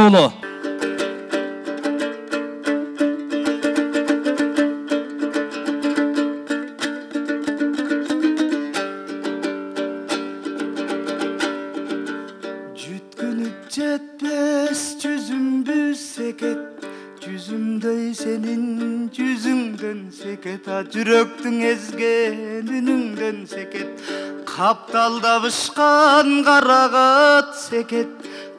уулу. Жүткүнүп жетпес жүзүмдү секет, жүзүмдөй сенин жүзүңдөн секет, жүрөктүң эзген үнүңдөн секет, капталдап ышкан карагат секет,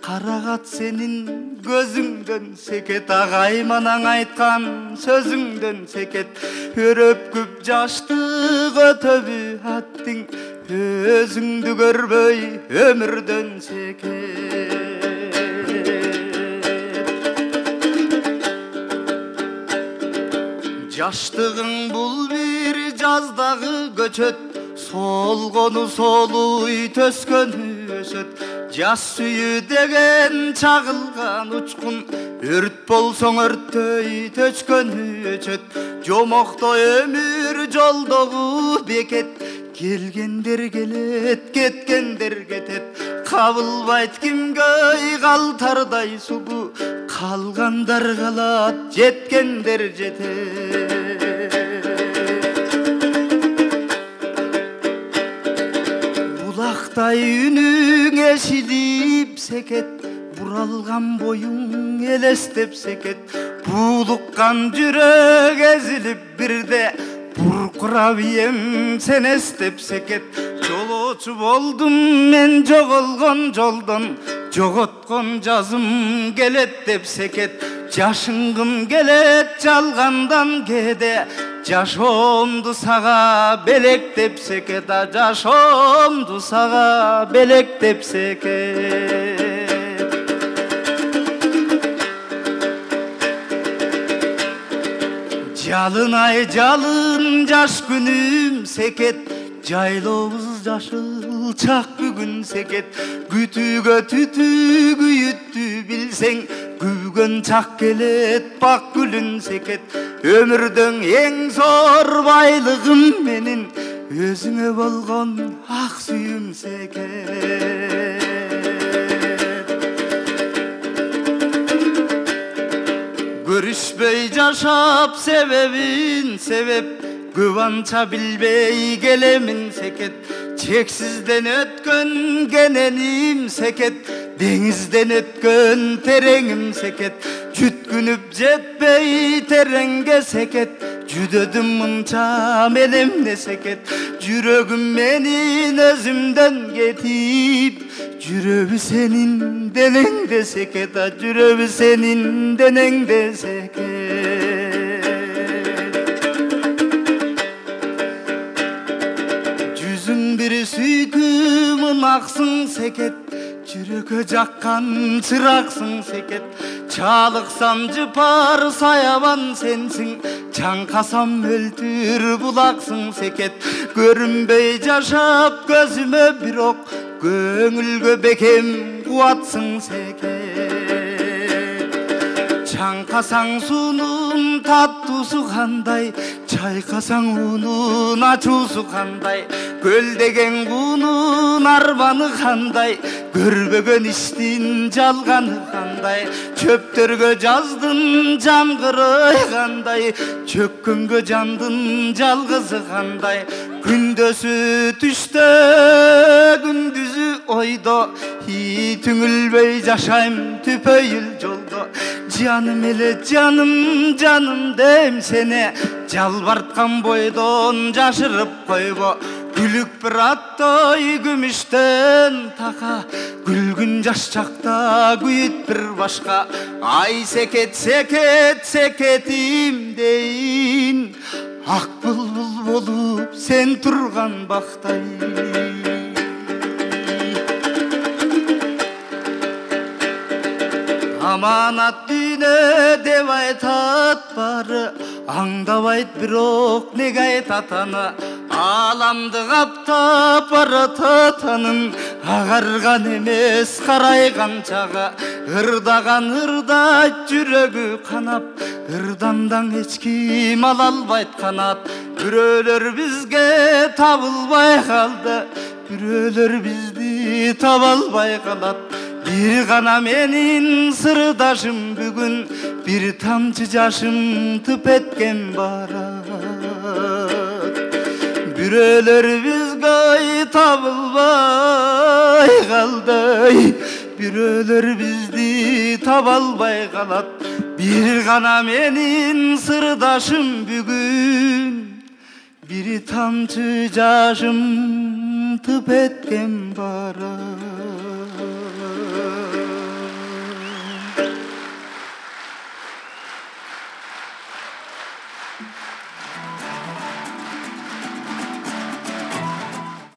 карагат сенин көзүңдөн секет, агайманаң айткан сөзүңдөн секет, өрөпкүп жаштык өтөбү аттың, өзүңдү көрбөй өмүрдөн секет. Жаштыгың бул бир жаздагы көчөт, солгону солуй төскөнү өсөт, жаз сүйү деген чагылган учкун, өрт болсоң өрттөй төчкөнү өчөт, жомоктой өмүр жолдогу бекет, келгендер келет, кеткендер кетет, кабылбайт кимге калтардай сулуу, калгандар калат, жеткендер жетет. Булактай үнүң эшилип секет, буралган боюң элестеп секет, булуккан жүрөк эзилип бирде, буркурап ием сен эстеп секет, жолоочу болдум мен жоголгон жолдон, жоготкон жазым келет деп секет, жашынгым келет жалгандан кээде, жашоомду сага белектеп секет, жашоомду сага белектеп секет. Жалын ай жалын жаш күнүм секет, жайлообуз жашыл чак бүгүн секет, күтүүгө түтүү күйүттү билсең, күйгөн чак келет бак гүлүн секет, өмүрдүн эң зор байлыгым менин, өзүңө болгон ак сүйүм секет. Көрүшпөй жашап себебин себеп, көп анча билбей келемин секет, чексизден өткөн кененим секет, деңизден өткөн тереңим секет, жүткүнүп жетпей тереңге секет, жүдөдүм мынча менемне секет, жүрөгүм менин өзүмдөн кетип, жүрөбү сенин денеңде секет, жүрөбү сенин денеңде секет. Жүзүң бир сүйкүмүн аксың секет, жүрөккө жаккан чыраксың секет, чалыксам жыпар саябан сенсиң, чаңкасам өлтүр булаксың секет, көрүнбөй жашап көзүмө бирок, көңүлгө бекем кубатсың секет. Чаңкасаң суунун таттуусу кандай, чайкасаң уунун ачуусу кандай, көлдеген куунун арманы кандай, көрбөгөн иштин жалганы кандай, чөптөргө жаздын жамгыры кандай, чөккөнгө жандын жалгызы кандай, күндөсү түштө күндүзү ойдо, түңүлбөй жашайм түпөйүл жолдо, жаным эле жаным жаным дейм сене, жалбарткан бойдон жашырып койбо, күлүк бир аттой күмүштөн така, күлгүн жаш чакта күйүт бир башка, ай секет секет секетим дейин, ак булбул болуп сен турган бактай. Аманат дүйнө деп айтат бары, аңдабайт бирок неге айтат аны, аламды каптап баратат анын, агарган эмес карайган чагы, ырдаган ырдайт жүрөгү канап, ырдандан эч ким ала албайт канат, бирөөлөр бизге табылбай калды, бирөөлөр бизди таба албай калат, Bir gana menin sırdaşım бүгін, bir тамчы жашым түпеткен барат. Бирөөлөр бизге табылбай калды, бирөөлөр бизди таба албай калат. Bir gana menin sırdaşım бүгін, bir тамчы жашым түпеткен барат.